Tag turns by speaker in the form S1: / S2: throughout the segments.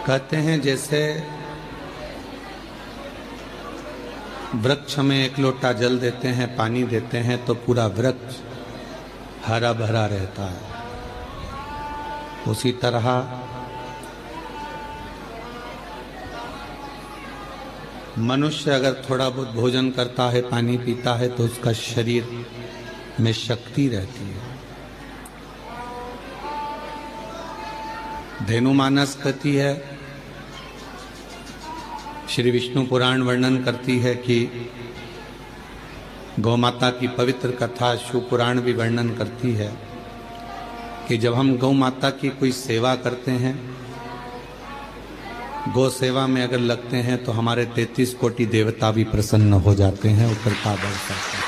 S1: कहते हैं जैसे वृक्ष में एक लोटा जल देते हैं, पानी देते हैं तो पूरा वृक्ष हरा भरा रहता है। उसी तरह मनुष्य अगर थोड़ा बहुत भोजन करता है, पानी पीता है तो उसका शरीर में शक्ति रहती है। धेनुमानस कहती है, श्री विष्णु पुराण वर्णन करती है कि गौ माता की पवित्र कथा शिव पुराण भी वर्णन करती है कि जब हम गौ माता की कोई सेवा करते हैं, गौ सेवा में अगर लगते हैं तो हमारे 33 कोटि देवता भी प्रसन्न हो जाते हैं, कृपा बरसाते हैं।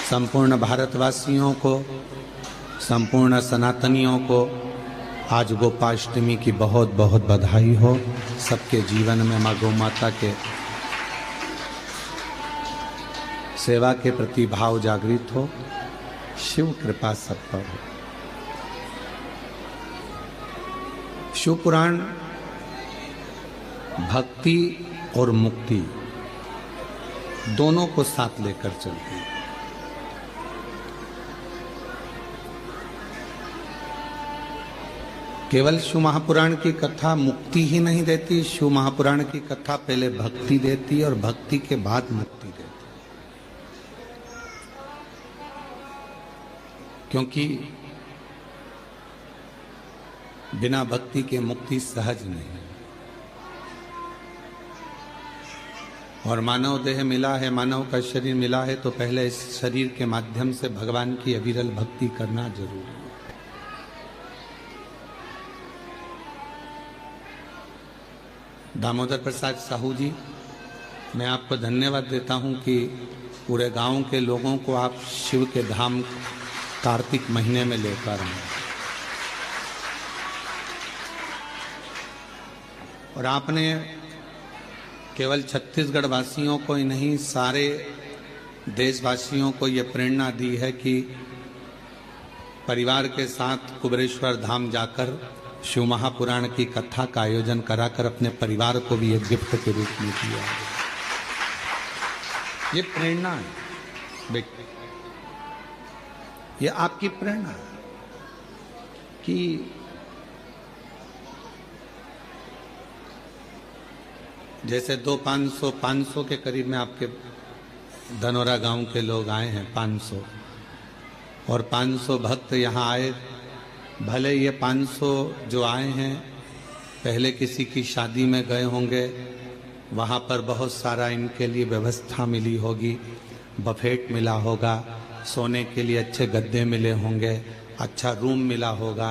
S1: संपूर्ण भारतवासियों को, संपूर्ण सनातनियों को आज गोपाष्टमी की बहुत बहुत बधाई हो। सबके जीवन में माँ गौ माता के सेवा के प्रति भाव जागृत हो। शिव कृपा सब पर हो। शिव पुराण भक्ति और मुक्ति दोनों को साथ लेकर चलती है। केवल शिव महापुराण की कथा मुक्ति ही नहीं देती, शिव महापुराण की कथा पहले भक्ति देती और भक्ति के बाद मुक्ति देती। क्योंकि बिना भक्ति के मुक्ति सहज नहीं। और मानव देह मिला है, मानव का शरीर मिला है तो पहले इस शरीर के माध्यम से भगवान की अविरल भक्ति करना जरूरी है। दामोदर प्रसाद साहू जी, मैं आपको धन्यवाद देता हूं कि पूरे गांव के लोगों को आप शिव के धाम कार्तिक महीने में लेकर आए और आपने केवल छत्तीसगढ़ वासियों को ही नहीं, सारे देशवासियों को यह प्रेरणा दी है कि परिवार के साथ कुबेरेश्वर धाम जाकर शिव महापुराण की कथा का आयोजन कराकर अपने परिवार को भी एक गिफ्ट के रूप में दिया। ये प्रेरणा है बेटे, ये आपकी प्रेरणा है कि जैसे 500 के करीब में आपके धनोरा गांव के लोग आए हैं, 500 और 500 भक्त यहाँ आए। भले ये 500 जो आए हैं पहले किसी की शादी में गए होंगे, वहाँ पर बहुत सारा इनके लिए व्यवस्था मिली होगी, बफेट मिला होगा, सोने के लिए अच्छे गद्दे मिले होंगे, अच्छा रूम मिला होगा।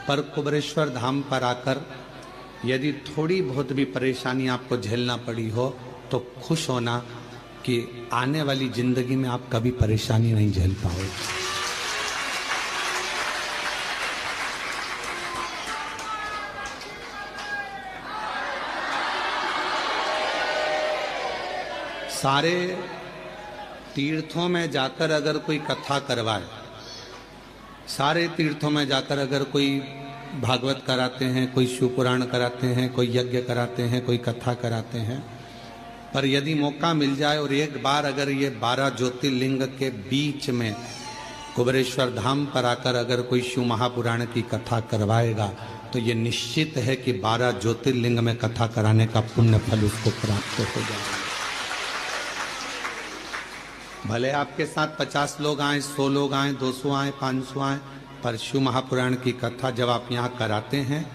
S1: पर कुबेरेश्वर धाम पर आकर यदि थोड़ी बहुत भी परेशानी आपको झेलना पड़ी हो तो खुश होना कि आने वाली जिंदगी में आप कभी परेशानी नहीं झेल पाओगे। सारे तीर्थों में जाकर अगर कोई कथा करवाए, सारे तीर्थों में जाकर अगर कोई भागवत कराते हैं, कोई शिव पुराण कराते हैं, कोई यज्ञ कराते हैं, कोई कथा कराते हैं, पर यदि मौका मिल जाए और एक बार अगर ये 12 ज्योतिर्लिंग के बीच में कुबेरेश्वर धाम पर आकर अगर कोई शिव महापुराण की कथा करवाएगा तो ये निश्चित है कि 12 ज्योतिर्लिंग में कथा कराने का पुण्य फल उसको प्राप्त हो जाएगा। भले आपके साथ 50 लोग आए, 100 लोग आए, 200 आए, 500 आए, पर शिव महापुराण की कथा जब आप यहाँ कराते हैं,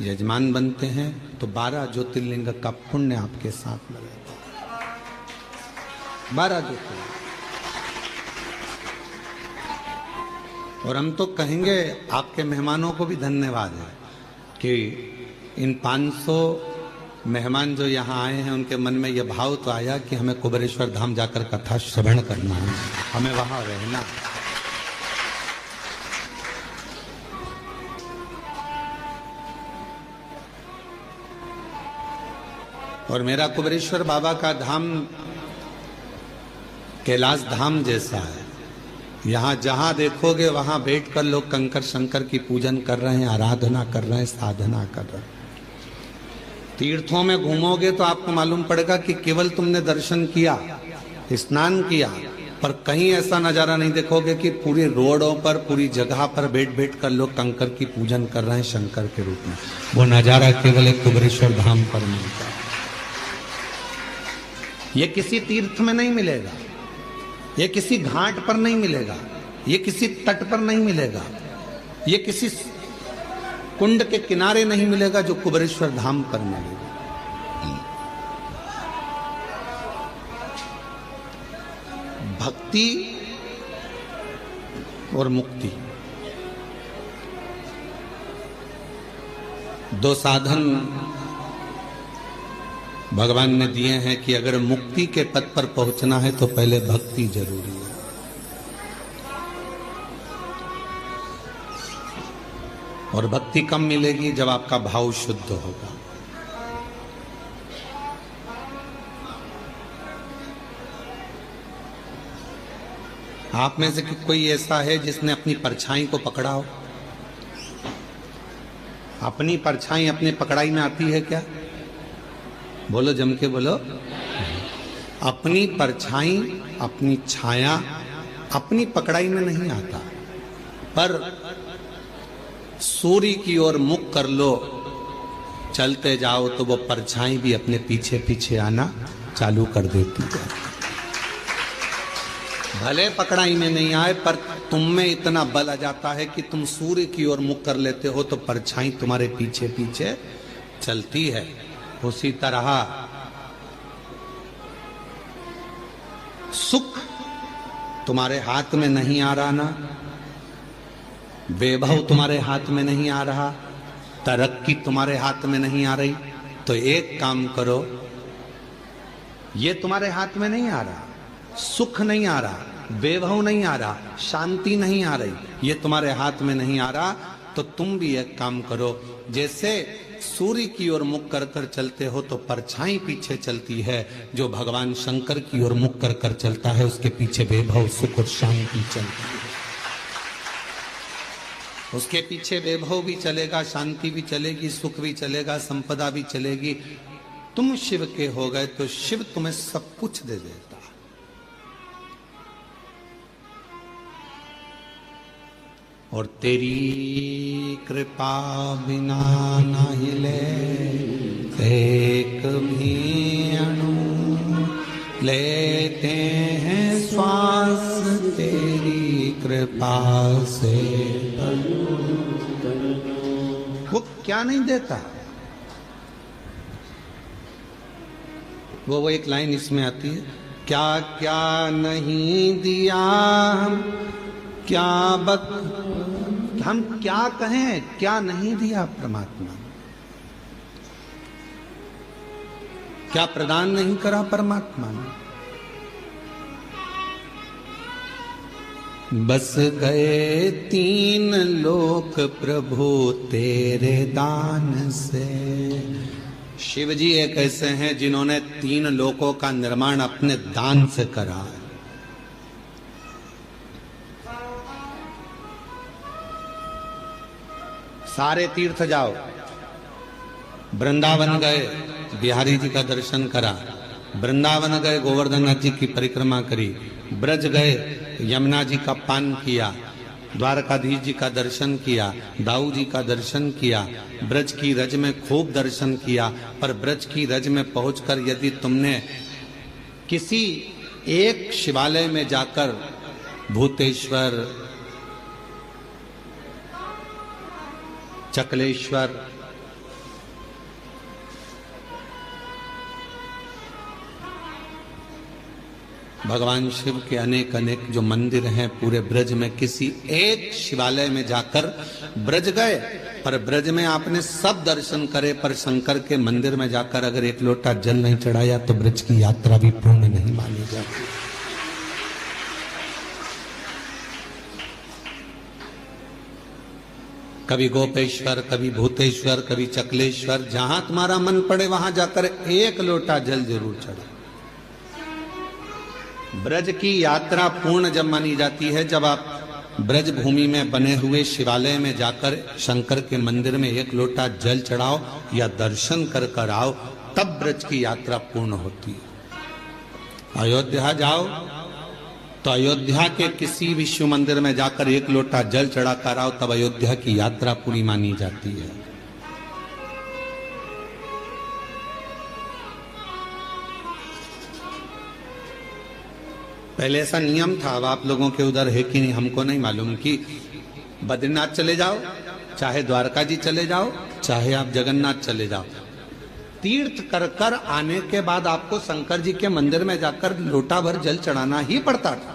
S1: यजमान बनते हैं, तो 12 ज्योतिर्लिंग का पुण्य आपके साथ लगेगा। 12 ज्योतिर्लिंग। और हम तो कहेंगे आपके मेहमानों को भी धन्यवाद है कि इन 500 मेहमान जो यहाँ आए हैं उनके मन में यह भाव तो आया कि हमें कुबेरेश्वर धाम जाकर कथा श्रवण करना है, हमें वहां रहना। और मेरा कुबेरेश्वर बाबा का धाम कैलाश धाम जैसा है, यहां जहां देखोगे वहां बैठकर लोग कंकर शंकर की पूजन कर रहे हैं, आराधना कर रहे हैं, साधना कर रहे हैं। तीर्थों में घूमोगे तो आपको मालूम पड़ेगा कि केवल तुमने दर्शन किया, स्नान किया, पर कहीं ऐसा नजारा नहीं देखोगे कि पूरी रोडों पर, पूरी जगह पर बैठ बैठ कर लोग कंकर की पूजन कर रहे हैं शंकर के रूप में। वो नजारा केवल एक कुबेरेश्वर धाम पर मिलता है। ये किसी तीर्थ में नहीं मिलेगा, ये किसी घाट पर नहीं मिलेगा, ये किसी तट पर नहीं मिलेगा, ये किसी कुंड के किनारे नहीं मिलेगा, जो कुबेरेश्वर धाम पर मिलेगा। भक्ति और मुक्ति दो साधन भगवान ने दिए हैं कि अगर मुक्ति के पद पर पहुंचना है तो पहले भक्ति जरूरी है। और भक्ति कम मिलेगी जब आपका भाव शुद्ध होगा। आप में से कोई ऐसा है जिसने अपनी परछाई को पकड़ा हो? अपनी परछाई अपने पकड़ाई में आती है क्या? बोलो, जम के बोलो। अपनी परछाई, अपनी छाया अपनी पकड़ाई में नहीं आता, पर सूर्य की ओर मुख कर लो, चलते जाओ तो वो परछाई भी अपने पीछे पीछे आना चालू कर देती है। भले पकड़ाई में नहीं आए, पर तुम में इतना बल आ जाता है कि तुम सूर्य की ओर मुख कर लेते हो तो परछाई तुम्हारे पीछे पीछे चलती है। उसी तरह सुख तुम्हारे हाथ में नहीं आ रहा ना, वैभव तुम्हारे हाथ में नहीं आ रहा, तरक्की तुम्हारे हाथ में नहीं आ रही, तो एक काम करो, ये तुम्हारे हाथ में नहीं आ रहा, सुख नहीं आ रहा, वैभव नहीं आ रहा, शांति नहीं आ रही, ये तुम्हारे हाथ में नहीं आ रहा, तो तुम भी एक काम करो। जैसे सूर्य की ओर मुख कर कर चलते हो तो परछाई पीछे चलती है, जो भगवान शंकर की ओर मुख कर कर चलता है उसके पीछे वैभव, सुख और शांति चलती है। उसके पीछे वैभव भी चलेगा, शांति भी चलेगी, सुख भी चलेगा, संपदा भी चलेगी। तुम शिव के हो गए तो शिव तुम्हें सब कुछ दे देता। और तेरी कृपा बिना न हिले एक भी अणु, लेते हैं श्वास तेरी कृपा से। वो क्या नहीं देता? वो एक लाइन इसमें आती है, क्या क्या नहीं दिया, क्या हम क्या कहें, क्या नहीं दिया परमात्मा, क्या प्रदान नहीं करा परमात्मा ने। बस गए तीन लोक प्रभु तेरे दान से। शिव जी एक ऐसे हैं जिन्होंने तीन लोकों का निर्माण अपने दान से करा है। सारे तीर्थ जाओ, वृंदावन गए, बिहारी जी का दर्शन करा, वृंदावन गए, गोवर्धन नाथ जी की परिक्रमा करी, ब्रज गए, यमुना जी का पान किया, द्वारकाधीश जी का दर्शन किया, दाऊ जी का दर्शन किया, ब्रज की रज में खूब दर्शन किया। पर ब्रज की रज में पहुंचकर यदि तुमने किसी एक शिवालय में जाकर भूतेश्वर, चकलेश्वर, भगवान शिव के अनेक अनेक जो मंदिर हैं पूरे ब्रज में, किसी एक शिवालय में जाकर ब्रज गए, पर ब्रज में आपने सब दर्शन करे, पर शंकर के मंदिर में जाकर अगर एक लोटा जल नहीं चढ़ाया तो ब्रज की यात्रा भी पूर्ण नहीं मानी जाती। कभी गोपेश्वर, कभी भूतेश्वर, कभी चकलेश्वर, जहां तुम्हारा मन पड़े वहां जाकर एक लोटा जल जरूर चढ़ो। ब्रज की यात्रा पूर्ण जब मानी जाती है जब आप ब्रज भूमि में बने हुए शिवालय में जाकर शंकर के मंदिर में एक लोटा जल चढ़ाओ या दर्शन कर कर आओ, तब ब्रज की यात्रा पूर्ण होती है। अयोध्या जाओ तो अयोध्या के किसी भी शिव मंदिर में जाकर एक लोटा जल चढ़ा कर आओ, तब अयोध्या की यात्रा पूरी मानी जाती है। पहले ऐसा नियम था, अब आप लोगों के उधर है कि नहीं हमको नहीं मालूम, कि बद्रीनाथ चले जाओ, चाहे द्वारका जी चले जाओ, चाहे आप जगन्नाथ चले जाओ, तीर्थ कर कर आने के बाद आपको शंकर जी के मंदिर में जाकर लोटा भर जल चढ़ाना ही पड़ता था,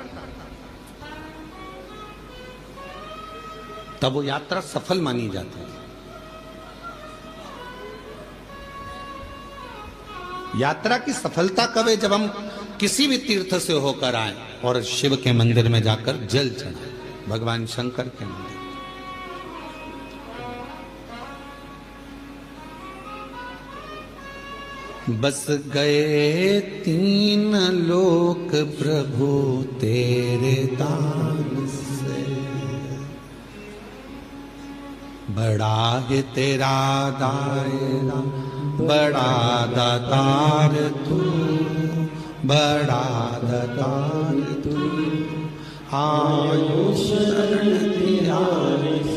S1: तब वो यात्रा सफल मानी जाती है। यात्रा की सफलता कब है? जब हम किसी भी तीर्थ से होकर आए और शिव के मंदिर में जाकर जल चढ़ाए, भगवान शंकर के मंदिर। बस गए तीन लोक प्रभु तेरे दान से, बड़ा है तेरा दायरा, बड़ा दातार तू, बड़ा दातार तू, आयु शरण तेरा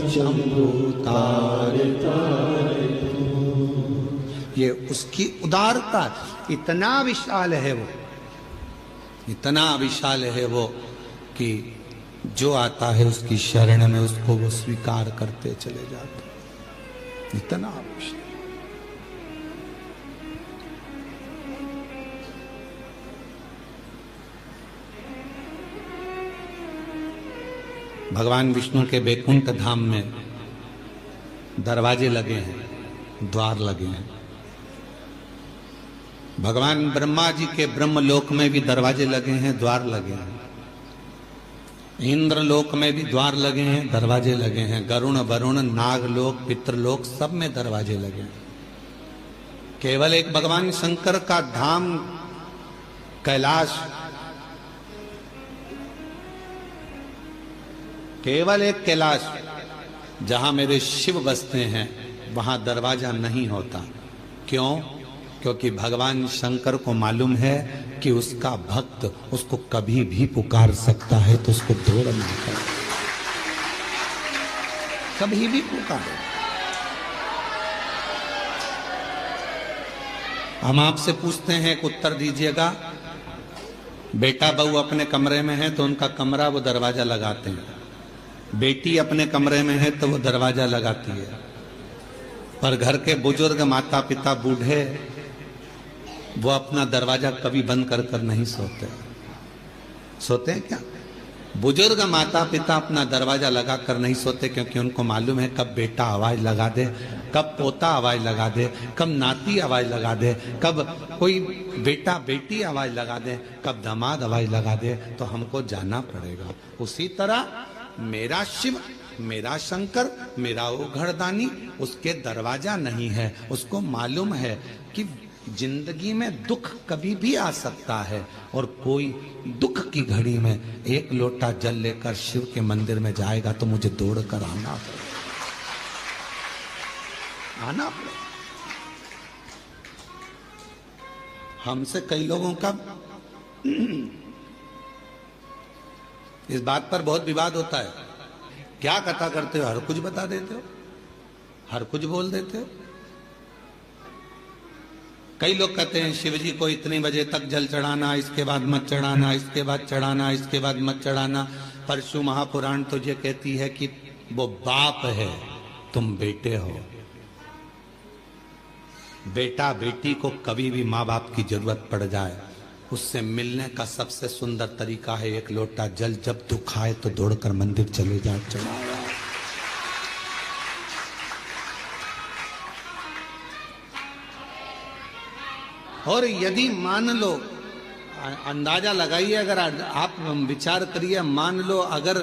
S1: शंभु तार तार तू। ये उसकी उदारता इतना विशाल है, वो इतना विशाल है वो कि जो आता है उसकी शरण में उसको वो स्वीकार करते चले जाते, इतना विशाल। भगवान विष्णु के बैकुंठ धाम में दरवाजे लगे हैं, द्वार लगे हैं। भगवान ब्रह्मा जी के ब्रह्मलोक में भी दरवाजे लगे हैं, द्वार लगे हैं। इंद्रलोक में भी द्वार लगे हैं, दरवाजे लगे हैं। गरुण वरुण नागलोक पितृलोक सब में दरवाजे लगे हैं। केवल एक भगवान शंकर का धाम कैलाश, केवल एक कैलाश जहां मेरे शिव बसते हैं वहां दरवाजा नहीं होता। क्यों? क्योंकि भगवान शंकर को मालूम है कि उसका भक्त उसको कभी भी पुकार सकता है, तो उसको दौड़ ना कर, कभी भी पुकारे। हम आपसे पूछते हैं कि उत्तर दीजिएगा। बेटा बहू अपने कमरे में है तो उनका कमरा वो दरवाजा लगाते हैं, बेटी अपने कमरे में है तो वो दरवाजा लगाती है, पर घर के बुजुर्ग माता पिता बूढ़े वो अपना दरवाजा कभी बंद कर कर नहीं सोते। सोते हैं क्या? बुजुर्ग माता पिता अपना दरवाजा लगा कर नहीं सोते, क्योंकि उनको मालूम है कब बेटा आवाज लगा दे, कब पोता आवाज लगा दे, कब नाती आवाज लगा दे, कब कोई बेटा बेटी आवाज लगा दे, कब दामाद आवाज लगा दे, तो हमको जाना पड़ेगा। उसी तरह मेरा शिव, मेरा शंकर, मेरा वो घरदानी, उसके दरवाजा नहीं है। उसको मालूम है कि जिंदगी में दुख कभी भी आ सकता है, और कोई दुख की घड़ी में एक लोटा जल लेकर शिव के मंदिर में जाएगा तो मुझे दौड़ कर आना पड़ेगा। हमसे कई लोगों का इस बात पर बहुत विवाद होता है। क्या कथा करते हो? हर कुछ बता देते हो, हर कुछ बोल देते हो। कई लोग कहते हैं शिव जी को इतने बजे तक जल चढ़ाना, इसके बाद मत चढ़ाना, इसके बाद चढ़ाना, इसके बाद मत चढ़ाना। परशु महापुराण तो ये कहती है कि वो बाप है, तुम बेटे हो। बेटा बेटी को कभी भी माँ बाप की जरूरत पड़ जाए, उससे मिलने का सबसे सुंदर तरीका है एक लोटा जल। जब दुख आए तो दौड़कर मंदिर चले जाओ, चढ़ाओ। और यदि मान लो, अंदाजा लगाइए, अगर आप आप विचार करिए, मान लो अगर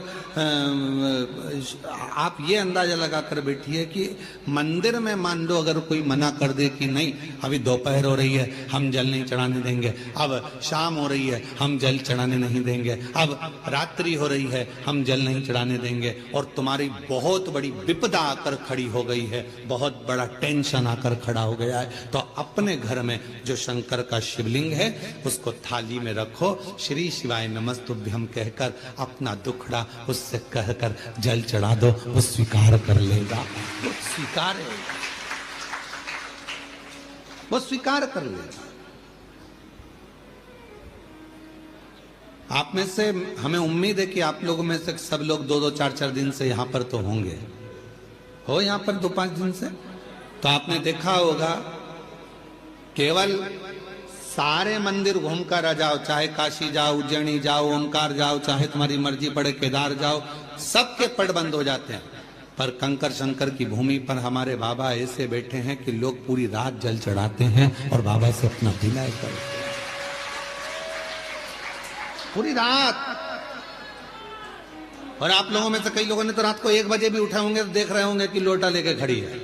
S1: आप ये अंदाजा लगाकर बैठिए कि मंदिर में मान लो अगर कोई मना कर दे कि नहीं अभी दोपहर हो रही है हम जल नहीं चढ़ाने देंगे, अब शाम हो रही है हम जल चढ़ाने नहीं देंगे, अब रात्रि हो रही है हम जल नहीं चढ़ाने देंगे, और तुम्हारी बहुत बड़ी विपदा आकर खड़ी हो गई है, बहुत बड़ा टेंशन आकर खड़ा हो गया है, तो अपने घर में जो शंकर का शिवलिंग है उसको थाली में रखो, श्री शिवाय नमस्तुभ्यम कहकर अपना दुखड़ा उससे कहकर जल चढ़ा दो, वो स्वीकार कर लेगा, वो स्वीकार है, वो स्वीकार कर लेगा। आप में से हमें उम्मीद है कि आप लोगों में से सब लोग 2-2, 4-4 दिन से यहां पर तो होंगे, हो यहां पर 2-5 दिन से, तो आपने देखा होगा केवल सारे मंदिर घूम कर आ जाओ, चाहे काशी जाओ, उज्जैनी जाओ, ओमकार जाओ, चाहे तुम्हारी मर्जी पड़े केदार जाओ, सबके पट बंद हो जाते हैं, पर कंकर शंकर की भूमि पर हमारे बाबा ऐसे बैठे हैं कि लोग पूरी रात जल चढ़ाते हैं और बाबा से अपना विनय करते हैं पूरी रात। और आप लोगों में से कई लोगों ने तो रात को 1 बजे भी उठे होंगे तो देख रहे होंगे कि लोटा लेके खड़ी है,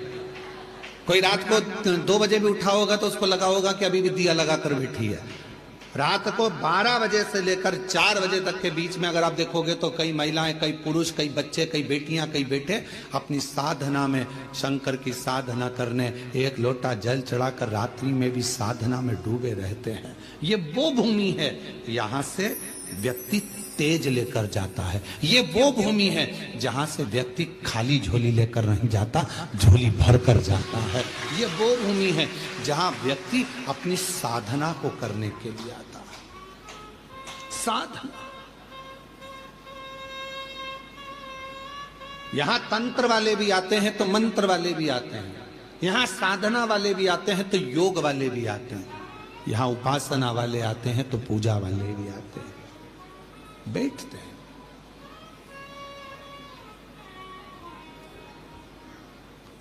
S1: कोई रात को 2 बजे भी उठा होगा तो उसको लगा होगा कि अभी भी दिया लगा कर बैठी है। रात को 12 बजे से लेकर 4 बजे तक के बीच में अगर आप देखोगे तो कई महिलाएं, कई पुरुष, कई बच्चे, कई बेटियां, कई बेटे अपनी साधना में, शंकर की साधना करने 1 लोटा जल चढ़ाकर रात्रि में भी साधना में डूबे रहते हैं। ये वो भूमि है, यहां से व्यक्ति तेज लेकर जाता है, ये वो भूमि है जहां से व्यक्ति खाली झोली लेकर नहीं जाता, झोली भर कर जाता है। ये वो भूमि है जहां व्यक्ति अपनी साधना को करने के लिए आता है। साधना, यहां तंत्र वाले भी आते हैं तो मंत्र वाले भी आते हैं, यहां साधना वाले भी आते हैं तो योग वाले भी आते हैं, यहां उपासना वाले आते हैं तो पूजा वाले भी आते हैं, बैठते हैं।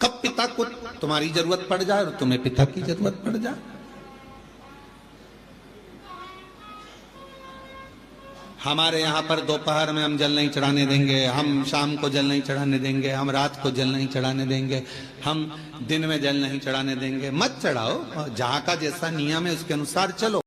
S1: कब पिता को तुम्हारी जरूरत पड़ जाए और तुम्हें पिता की जरूरत पड़ जाए, हमारे यहां पर दोपहर में हम जल नहीं चढ़ाने देंगे, हम शाम को जल नहीं चढ़ाने देंगे, हम रात को जल नहीं चढ़ाने देंगे, हम दिन में जल नहीं चढ़ाने देंगे। मत चढ़ाओ, जहां का जैसा नियम है उसके अनुसार चलो।